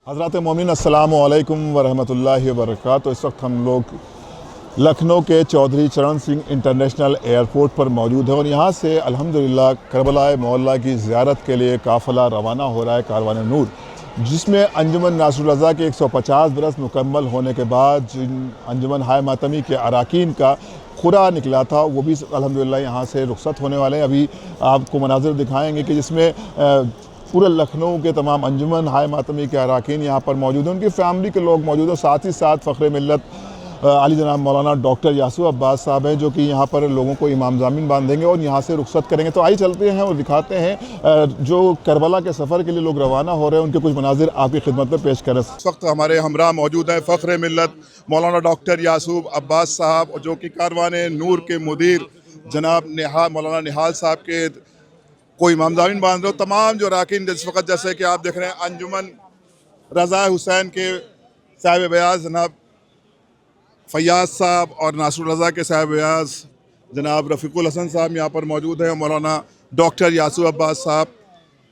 حضرات مومنین السلام علیکم ورحمۃ اللہ وبرکاتہ۔ اس وقت ہم لوگ لکھنؤ کے چودھری چرن سنگھ انٹرنیشنل ایئرپورٹ پر موجود ہیں اور یہاں سے الحمدللہ کربلا معلیٰ کی زیارت کے لیے قافلہ روانہ ہو رہا ہے کاروان نور، جس میں انجمن ناصر الرضا کے 150 برس مکمل ہونے کے بعد جن انجمن ہائے ماتمی کے اراکین کا خورا نکلا تھا وہ بھی الحمدللہ یہاں سے رخصت ہونے والے ہیں۔ ابھی آپ کو مناظر دکھائیں گے کہ جس میں پورے لکھنؤ کے تمام انجمن ہائے ماتمی کے اراکین یہاں پر موجود ہیں، ان کی فیملی کے لوگ موجود ہیں، ساتھ ہی ساتھ فخر ملت علی جناب مولانا ڈاکٹر یاسو عباس صاحب ہیں جو کہ یہاں پر لوگوں کو امام ضامن باندھیں گے اور یہاں سے رخصت کریں گے۔ تو آئیے چلتے ہیں اور دکھاتے ہیں جو کربلا کے سفر کے لیے لوگ روانہ ہو رہے ہیں، ان کے کچھ مناظر آپ کی خدمت میں پیش کریں۔ اس وقت ہمارے ہمراہ موجود ہیں فخر ملت مولانا ڈاکٹر یاسو عباس صاحب، جو کہ کاروان نور کے مدیر جناب مولانا نہال صاحب کے کوئی امام ضامن باندھ رہے ہو۔ تمام جو اراکین اس وقت جیسے کہ آپ دیکھ رہے ہیں انجمن رضا حسین کے صاحب بیاض جناب فیاض صاحب اور ناصر الرضا کے صاحب بیاض جناب رفیق الحسن صاحب یہاں پر موجود ہیں، مولانا ڈاکٹر یاسو عباس صاحب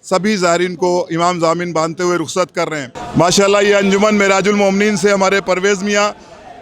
سبھی زائرین کو امام ضامن باندھتے ہوئے رخصت کر رہے ہیں۔ ماشاءاللہ یہ انجمن معراج المومنین سے ہمارے پرویز میاں،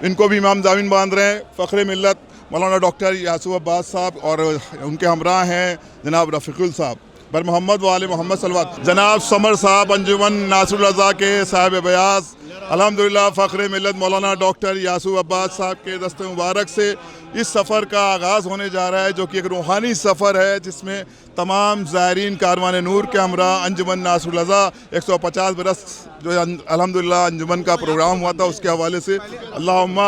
ان کو بھی امام ضامن باندھ رہے ہیں۔ فخر ملت مولانا ڈاکٹر یاسو عباس صاحب اور ان کے ہمراہ ہیں جناب رفیق صاحب بر محمد وآل محمد صلی اللہ علیہ وسلم، جناب سمر صاحب انجمن ناصر الرضا کے صاحب بیاض۔ الحمدللہ فخر ملت مولانا ڈاکٹر یاسو عباس صاحب کے دست مبارک سے اس سفر کا آغاز ہونے جا رہا ہے، جو کہ ایک روحانی سفر ہے جس میں تمام زائرین کاروان نور کے ہمراہ انجمن ناصر الرضا 150 برس جو الحمدللہ انجمن کا پروگرام ہوا تھا اس کے حوالے سے اللہم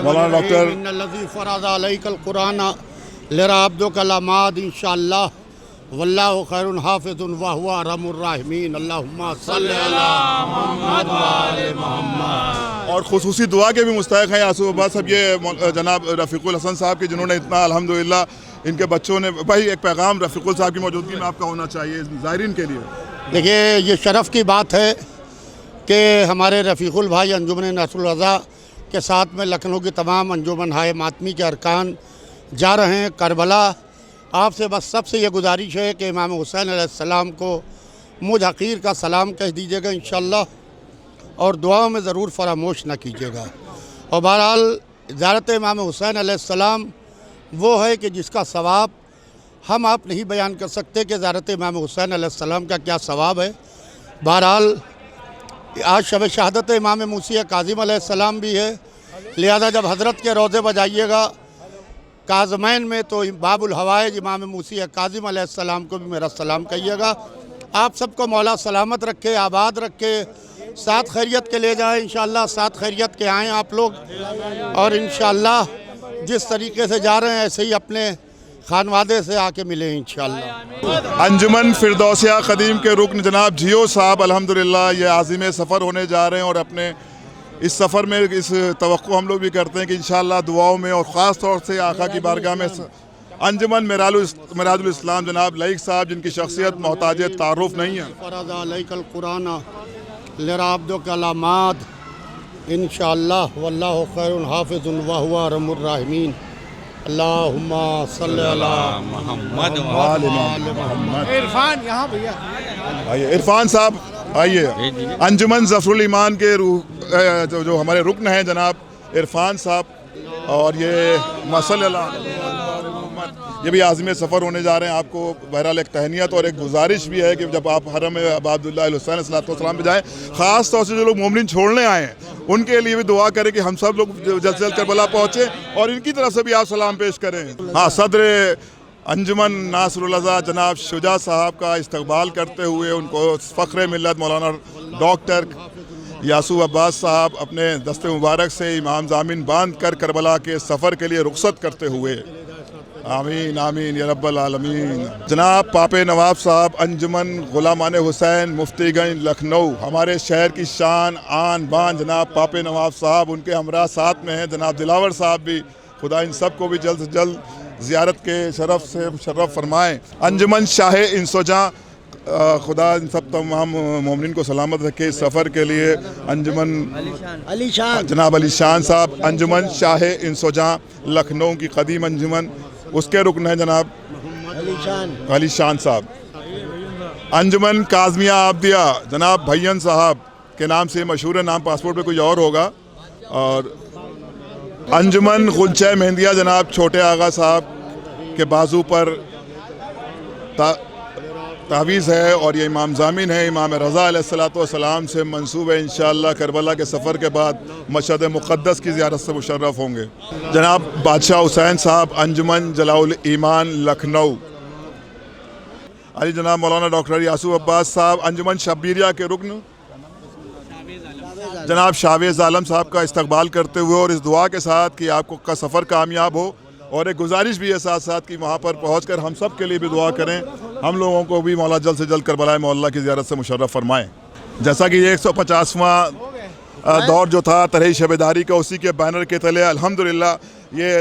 مولانا ڈاکٹر ان الذی فرض علیک القرآن لرعبدک لماد انشاءاللہ واللہ خیر حافظ وہو ارحم الراحمین اللہم صلی علی محمد وآل محمد۔ اور خصوصی دعا کے بھی مستحق ہیں یاسو عباس صاحب، یہ جناب رفیق الحسن صاحب کی جنہوں نے اتنا الحمدللہ ان کے بچوں نے بھائی ایک پیغام رفیق صاحب کی موجودگی میں آپ کا ہونا چاہیے زائرین کے لیے۔ دیکھیے یہ شرف کی بات ہے کہ ہمارے رفیق البھائی انجمن ناصر الرضا کے ساتھ میں لکھنؤ کی تمام انجمن ہائے ماتمی کے ارکان جا رہے ہیں کربلا۔ آپ سے بس سب سے یہ گزارش ہے کہ امام حسین علیہ السلام کو مجھ حقیر کا سلام کہہ دیجیے گا انشاءاللہ، اور دعاؤں میں ضرور فراموش نہ کیجیے گا۔ اور بہرحال زیارت امام حسین علیہ السلام وہ ہے کہ جس کا ثواب ہم آپ نہیں بیان کر سکتے کہ زیارت امام حسین علیہ السلام کا کیا ثواب ہے۔ بہرحال آج شب شہادت امام موسی کاظم علیہ السلام بھی ہے، لہذا جب حضرت کے روضے بجائیے گا کاظمین میں تو باب الحوائج امام موسی کاظم علیہ السلام کو بھی میرا سلام کہیے گا۔ آپ سب کو مولا سلامت رکھے، آباد رکھے، ساتھ خیریت کے لے جائیں انشاءاللہ، ساتھ خیریت کے آئیں آپ لوگ، اور انشاءاللہ جس طریقے سے جا رہے ہیں ایسے ہی اپنے خانوادے سے آ کے ملیں انشاءاللہ۔ انجمن فردوسیہ قدیم کے رکن جناب جیو صاحب الحمدللہ یہ عازم سفر ہونے جا رہے ہیں، اور اپنے اس سفر میں اس توقع ہم لوگ بھی کرتے ہیں کہ انشاءاللہ دعاؤں میں اور خاص طور سے آقا کی بارگاہ میں انجمن معراج الاسلام جناب لائق صاحب جن کی شخصیت محتاج تعارف نہیں ہے۔ فرض علیک القرآن لرعبدک لماد انشاءاللہ واللہ خیر حافظ وہو ارحم الراحمین اللہم صلی علی محمد وآل محمد۔ عرفان یہاں بھیا آئیے عرفان صاحب آئیے۔ انجمن ظفر الایمان کے جو ہمارے رکن ہیں جناب عرفان صاحب، اور یہ صلی اللہ یہ بھی عازم سفر ہونے جا رہے ہیں۔ آپ کو بہرحال ایک تہنیت اور ایک گزارش بھی ہے کہ جب آپ حرم ابا عبداللہ الحسین علیہ السلام پہ جائیں، خاص طور سے جو لوگ مومنین چھوڑنے آئے ہیں ان کے لیے بھی دعا کریں کہ ہم سب لوگ جلد سے جلد کربلا پہنچے، اور ان کی طرف سے بھی آپ سلام پیش کریں۔ ہاں صدر انجمن ناصر الرضا جناب شجاع صاحب کا استقبال کرتے ہوئے ان کو فخر ملت مولانا ڈاکٹر یاسو عباس صاحب اپنے دست مبارک سے امام ضامن باندھ کر کربلا کے سفر کے لیے رخصت کرتے ہوئے آمین آمین یا رب العالمین۔ جناب پاپ نواب صاحب انجمن غلامان حسین مفتی گنج لکھنؤ، ہمارے شہر کی شان آن بان جناب پاپ نواب صاحب، ان کے ہمراہ ساتھ میں ہیں جناب دلاور صاحب بھی، خدا ان سب کو بھی جلد سے جلد زیارت کے شرف سے مشرف فرمائیں۔ انجمن شاہ انسوجاں، خدا ان سب تمام مومنین کو سلامت رکھے اس سفر کے لیے۔ انجمن جناب علی شان صاحب انجمن شاہ انسوجاں لکھنؤ کی قدیم انجمن، اس کے رکن ہیں جناب علی شان صاحب. انجمن کاظمیہ عابدیہ جناب بھین صاحب کے نام سے مشہور ہے, نام پاسپورٹ پہ کوئی اور ہوگا. اور انجمن غلچہ مہندیہ جناب چھوٹے آغا صاحب کے بازو پر تعویذ ہے, اور یہ امام ضامن ہے, امام رضا علیہ الصلوۃ والسلام سے منسوب ہے. انشاءاللہ کربلا کے سفر کے بعد مشہد مقدس کی زیارت سے مشرف ہوں گے. جناب بادشاہ حسین صاحب انجمن جلاء الایمان لکھنؤ. علی جناب مولانا ڈاکٹر یاسوف عباس صاحب انجمن شبیریہ کے رکن جناب شاویز عالم صاحب کا استقبال کرتے ہوئے اور اس دعا کے ساتھ کہ آپ کا سفر کامیاب ہو, اور ایک گزارش بھی ہے ساتھ ساتھ کہ وہاں پر پہنچ کر ہم سب کے لیے بھی دعا کریں, ہم لوگوں کو بھی مولا جلد سے جلد کربلا معلیٰ کی زیارت سے مشرف فرمائیں. جیسا کہ یہ 150واں دور جو تھا طرح شبیداری کا, اسی کے بینر کے تلے الحمدللہ یہ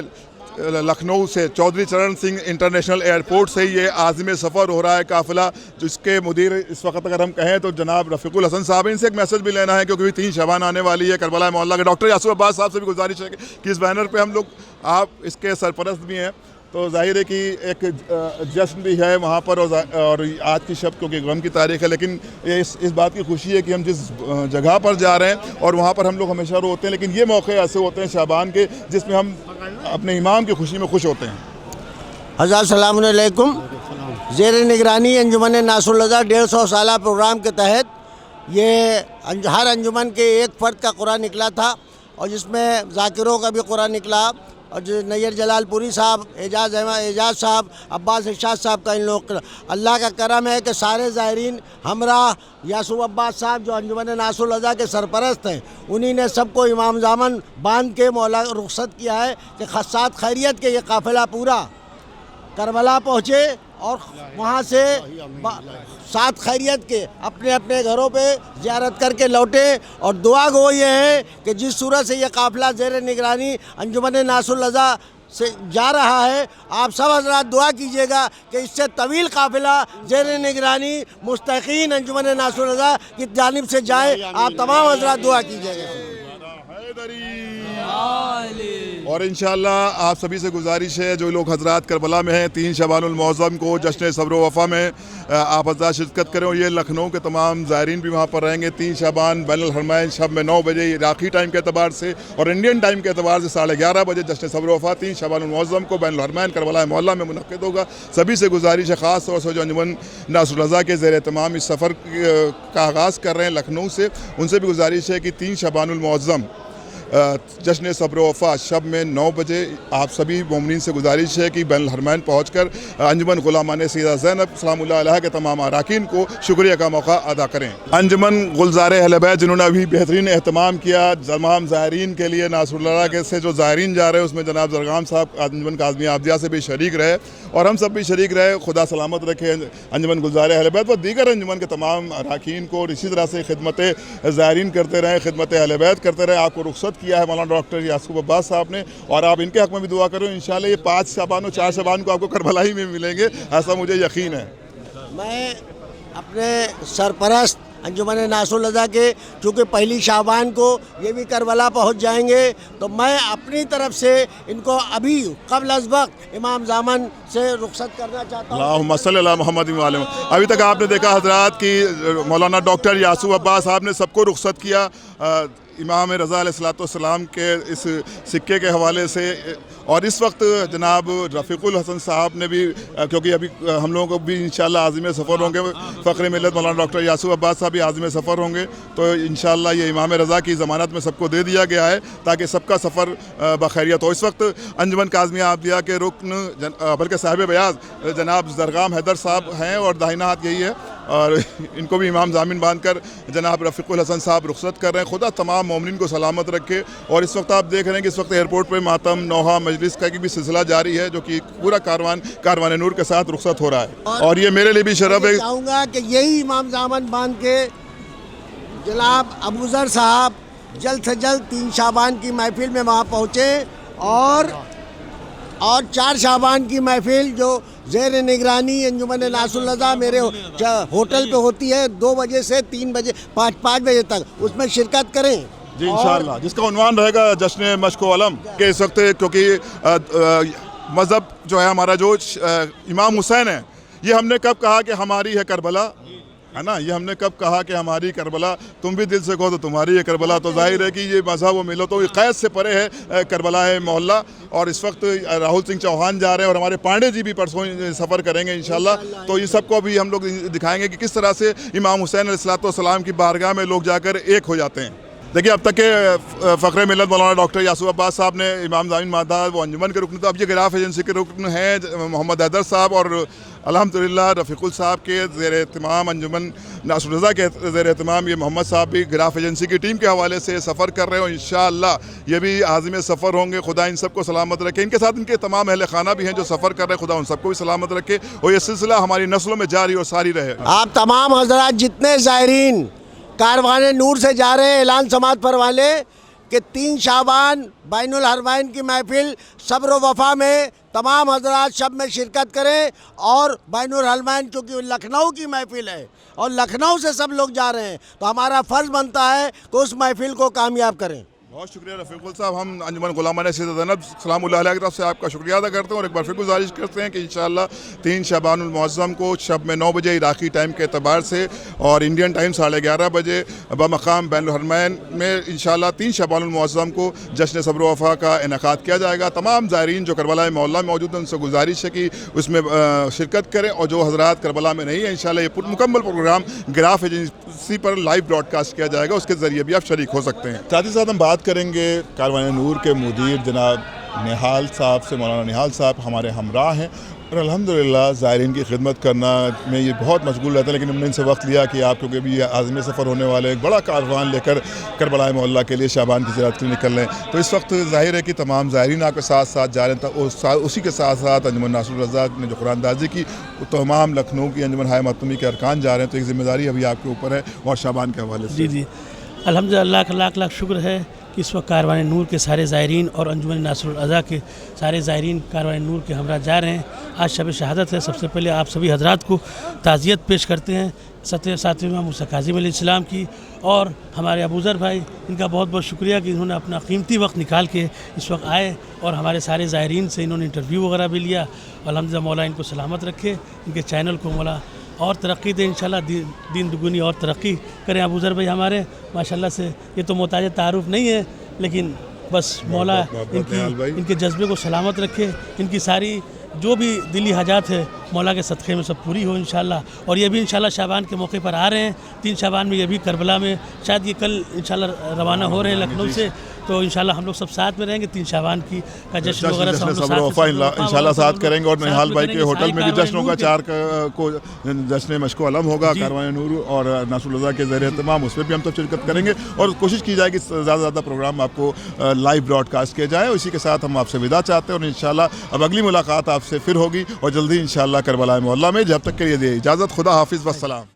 لکھنؤ سے چودھری چرن سنگھ انٹرنیشنل ایئرپورٹ سے یہ عازم سفر ہو رہا ہے قافلہ, جس کے مدیر اس وقت اگر ہم کہیں تو جناب رفیق الحسن صاحب. ان سے ایک میسج بھی لینا ہے کیونکہ 3 شعبان آنے والی ہے کربلا معلیٰ کے. ڈاکٹر یاسوف عباس صاحب سے بھی گزارش ہے کہ اس بینر پہ ہم لوگ, آپ اس کے سرپرست بھی ہیں, تو ظاہر ہے کہ ایک جشن بھی ہے وہاں پر, اور آج کی شب کیونکہ غم کی تاریخ ہے, لیکن اس بات کی خوشی ہے کہ ہم جس جگہ پر جا رہے ہیں اور وہاں پر ہم لوگ ہمیشہ روتے ہیں, لیکن یہ موقع ایسے ہوتے ہیں شعبان کے جس میں ہم اپنے امام کی خوشی میں خوش ہوتے ہیں. حضرت السلام علیکم. زیر نگرانی انجمن ناصر الرضا 150 سالہ پروگرام کے تحت یہ ہر انجمن کے ایک فرد کا قرآن نکلا تھا, اور جس میں ذاکروں کا بھی قرآن نکلا, اور جو نیر جلال پوری صاحب, اعجاز صاحب, عباس ارشاد صاحب کا ان لوگ. اللہ کا کرم ہے کہ سارے زائرین ہمراہ یاسوف عباس صاحب جو انجمن ناصر الرضا کے سرپرست ہیں, انہی نے سب کو امام ضامن باندھ کے مولا رخصت کیا ہے کہ خاصات خیریت کے یہ قافلہ پورا کربلا پہنچے, اور وہاں سے ساتھ خیریت کے اپنے اپنے گھروں پہ زیارت کر کے لوٹے. اور دعا گو یہ ہے کہ جس صورت سے یہ قافلہ زیر نگرانی انجمن ناصر الرضا سے جا رہا ہے, آپ سب حضرات دعا کیجئے گا کہ اس سے طویل قافلہ زیر نگرانی مستحقین انجمن ناصر الرضا کی جانب سے جائے. آپ تمام حضرات دعا کیجئے گا. اور انشاءاللہ آپ سبھی سے گزارش ہے جو لوگ حضرات کربلا میں ہیں 3 شعبان المعظم کو جشن صبر و وفا میں آپ حضرات شرکت کریں, اور یہ لکھنؤ کے تمام زائرین بھی وہاں پر رہیں گے. 3 شعبان بین الحرمین شب میں 9 بجے عراقی ٹائم کے اعتبار سے, اور انڈین ٹائم کے اعتبار سے 11:30 بجے جشن صبر و وفا 3 شعبان المعظم کو بین الحرمین کربلا معلیٰ میں منعقد ہوگا. سبھی سے گزارش ہے, خاص طور سے جو انجمن ناصر الرضا کے زیر اہتمام اس سفر کا آغاز کر رہے ہیں لکھنؤ سے, ان سے بھی گزارش ہے کہ 3 شعبان المعظم جشن صبر و وفا شب میں 9 بجے آپ سبھی مومنین سے گزارش ہے کہ بین الحرمین پہنچ کر انجمن غلامان سیدہ زینب سلام اللہ علیہ کے تمام اراکین کو شکریہ کا موقع ادا کریں. انجمن گلزار اہل بیت جنہوں نے ابھی بہترین اہتمام کیا تمام زائرین کے لیے, ناصر اللہ کے سے جو زائرین جا رہے ہیں اس میں جناب زرغام صاحب انجمن کاظمیہ عابدیہ سے بھی شریک رہے, اور ہم سب بھی شریک رہے. خدا سلامت رکھے انجمن گلزار اہل بیت و دیگر انجمن کے تمام اراکین کو, اور اسی طرح سے خدمت زائرین کرتے رہیں, خدمت اہل بیت کرتے رہے. آپ کو رخصت کیا ہے مولانا ڈاکٹر یاسوف عباس صاحب نے, اور آپ ان کے حق میں بھی دعا کرو. انشاءاللہ یہ 5 شعبان و 4 شعبان کو آپ کو کربلا ہی میں ملیں گے, ایسا مجھے یقین ہے. میں اپنے سرپرست انجمن ناصر الرضا کے, چونکہ 1 شعبان کو یہ بھی کربلا پہنچ جائیں گے, تو میں اپنی طرف سے ان کو ابھی قبل از وقت امام ضامن سے رخصت کرنا چاہتا ہوں. اللہم صلی اللہ محمد و علیہ. ابھی تک آپ نے دیکھا حضرات کہ مولانا ڈاکٹر یاسوف عباس صاحب نے سب کو رخصت کیا امام رضا علیہ الصلوۃ والسلام کے اس سکے کے حوالے سے, اور اس وقت جناب رفیق الحسن صاحب نے بھی, کیونکہ ابھی ہم لوگوں کو بھی انشاءاللہ عازم سفر ہوں گے, فخر ملت مولانا ڈاکٹر یاسوف عباس صاحب بھی عازم سفر ہوں گے, تو انشاءاللہ یہ امام رضا کی ضمانت میں سب کو دے دیا گیا ہے تاکہ سب کا سفر بخیریت ہو. اس وقت انجمن کاظمیہ عابدیہ کے رکن بلکہ صاحب بیاض جناب زرغام حیدر صاحب ہیں, اور داہنا ہاتھ یہی ہے, اور ان کو بھی امام ضامن باندھ کر جناب رفیق الحسن صاحب رخصت کر رہے ہیں. خدا تمام مومنین کو سلامت رکھے. اور اس وقت آپ دیکھ رہے ہیں کہ اس وقت ایئرپورٹ پہ ماتم نوحہ مجلس کا بھی سلسلہ جاری ہے, جو کہ پورا کاروان نور کے ساتھ رخصت ہو رہا ہے, اور یہ میرے لیے بھی شرف ہے. چاہوں گا کہ یہی امام ضامن باندھ کے جناب ابو ذر صاحب جلد سے جلد 3 شعبان کی محفل میں وہاں پہنچے, اور 4 شعبان کی محفل جو زیر نگرانی انجمن ناصر الرضا میرے ہوٹل پہ ہوتی ہے 2 بجے سے 3 بجے 5 بجے تک, اس میں شرکت کریں. جی انشاءاللہ, جس کا عنوان رہے گا جشن مشق و علم کے. اس وقت کیونکہ مذہب جو ہے ہمارا جو امام حسین ہے، یہ ہم نے کب کہا کہ ہماری ہے کربلا، ہے نا، یہ ہم نے کب کہا کہ ہماری کربلا، تم بھی دل سے کہو تو تمہاری ہے کربلا. تو ظاہر ہے کہ یہ مذہب و ملت و قید سے پرے ہے کربلا محلہ. اور اس وقت راہل سنگھ چوہان جا رہے ہیں اور ہمارے پانڈے جی بھی پرسوں سفر کریں گے انشاءاللہ. تو یہ سب کو بھی ہم لوگ دکھائیں گے کہ کس طرح سے امام حسین علیہ السلام کی بارگاہ میں لوگ جا کر ایک ہو جاتے ہیں. دیکھیے اب تک کے فخر ملت مولانا ڈاکٹر یاسوف عباس صاحب نے امام ضامن مادہ وہ انجمن کے رکن، تو اب یہ غراف ایجنسی کے رکن ہیں محمد حیدر صاحب، اور الحمدللہ رفیق صاحب کے زیر اہتمام، انجمن ناصر الرضا کے زیر اہتمام یہ محمد صاحب بھی غراف ایجنسی کی ٹیم کے حوالے سے سفر کر رہے ہیں، اور انشاءاللہ یہ بھی عازم سفر ہوں گے. خدا ان سب کو سلامت رکھے. ان کے ساتھ ان کے تمام اہل خانہ بھی ہیں جو سفر کر رہے ہیں، خدا ان سب کو بھی سلامت رکھے اور یہ سلسلہ ہماری نسلوں میں جاری اور ساری رہے. آپ تمام حضرات جتنے زائرین کاروان نور سے جا رہے ہیں، اعلان سماعت فرما لیں کہ 3 شعبان بین الحرمین کی محفل صبر و وفا میں تمام حضرات شب میں شرکت کریں. اور بین الحرمین چونکہ لکھنؤ کی محفل ہے اور لکھنؤ سے سب لوگ جا رہے ہیں، تو ہمارا فرض بنتا ہے کہ اس محفل کو کامیاب کریں. بہت شکریہ رفیق صاحب. ہم انجمن غلامان سید زینب سلام اللہ علیہ کی طرف سے آپ کا شکریہ ادا کرتے ہیں اور ایک بار پھر گزارش کرتے ہیں کہ انشاءاللہ 3 شعبان المعظم کو شب میں 9 بجے عراقی ٹائم کے اعتبار سے اور انڈین ٹائم 11:30 بجے بمقام بین الحرمین میں انشاءاللہ 3 شعبان المعظم کو جشن صبر و وفا کا انعقاد کیا جائے گا. تمام زائرین جو کربلا محلہ میں موجود ہیں ان سے گزارش ہے کہ اس میں شرکت کریں، اور جو حضرات کربلا میں نہیں ہیں انشاءاللہ یہ مکمل پروگرام غراف ایجنسی پر لائیو براڈ کاسٹ کیا جائے گا، اس کے ذریعے بھی آپ شریک ہو سکتے ہیں. ساتھ ہی ساتھ ہم بات کریں گے کاروان نور کے مدیر جناب نہال صاحب سے. مولانا نہال صاحب ہمارے ہمراہ ہیں اور الحمدللہ زائرین کی خدمت کرنا میں یہ بہت مشغول رہتا ہے، لیکن ہم نے ان سے وقت لیا کہ آپ کیونکہ بھی عازم سفر ہونے والے ایک بڑا کاروان لے کر کربلا محلہ کے لیے شعبان کی زیارت کے لیے نکل رہے ہیں. تو اس وقت ظاہر ہے کہ تمام زائرین آپ کے ساتھ ساتھ جا رہے ہیں. اسی کے ساتھ ساتھ انجمن ناصر الرضا نے جو قرآن اندازی کی، تمام لکھنؤ کی انجمن ہائے ماتمی کے ارکان جا رہے ہیں. تو ایک ذمہ داری ابھی آپ کے اوپر ہے اور شعبان کے حوالے سے. جی الحمدللہ کا لاکھ لاکھ شکر ہے کہ اس وقت کاروان نور کے سارے زائرین اور انجمن ناصر الرضا کے سارے زائرین کاروان نور کے ہمراہ جا رہے ہیں. آج شب شہادت ہے. سب سے پہلے آپ سبھی حضرات کو تعزیت پیش کرتے ہیں 7ویں امام موسیٰ کاظم علیہ السلام کی، اور ہمارے ابو ذر بھائی ان کا بہت بہت شکریہ کہ انہوں نے اپنا قیمتی وقت نکال کے اس وقت آئے اور ہمارے سارے زائرین سے انہوں نے انٹرویو وغیرہ بھی لیا. الحمدللہ مولا ان کو سلامت رکھے، ان کے چینل کو مولا اور ترقی دے، انشاءاللہ دین دگنی اور ترقی کریں. ابو ذر بھائی ہمارے ماشاءاللہ سے یہ تو محتاج تعارف نہیں ہے، لیکن بس مولا ان کے جذبے کو سلامت رکھے، ان کی ساری جو بھی دلی حاجات ہے مولا کے صدقے میں سب پوری ہو انشاءاللہ. اور یہ بھی انشاءاللہ شعبان کے موقع پر آ رہے ہیں. 3 شعبان میں یہ بھی کربلا میں، شاید یہ کل انشاءاللہ روانہ ہو رہے ہیں لکھنؤ سے. تو انشاءاللہ ہم لوگ سب ساتھ میں رہیں گے. 3 شعبان کی کا جشن وغیرہ صبر و وفا انشاءاللہ ساتھ کریں گے، اور نہال بھائی کے ہوٹل میں بھی جشنوں کا 4 کو جشن مشق و علم ہوگا. کاروان نور اور ناصر الرضا کے زیر اہتمام اس میں بھی ہم سب شرکت کریں گے، اور کوشش کی جائے کہ زیادہ سے زیادہ پروگرام آپ کو لائیو براڈ کاسٹ کیا جائے. اسی کے ساتھ ہم آپ سے وداع چاہتے ہیں، اور انشاءاللہ اب اگلی ملاقات آپ سے پھر ہوگی اور جلدی انشاءاللہ کربلا محلہ میں. جب تک کے لیے دے اجازت، خدا حافظ والسلام.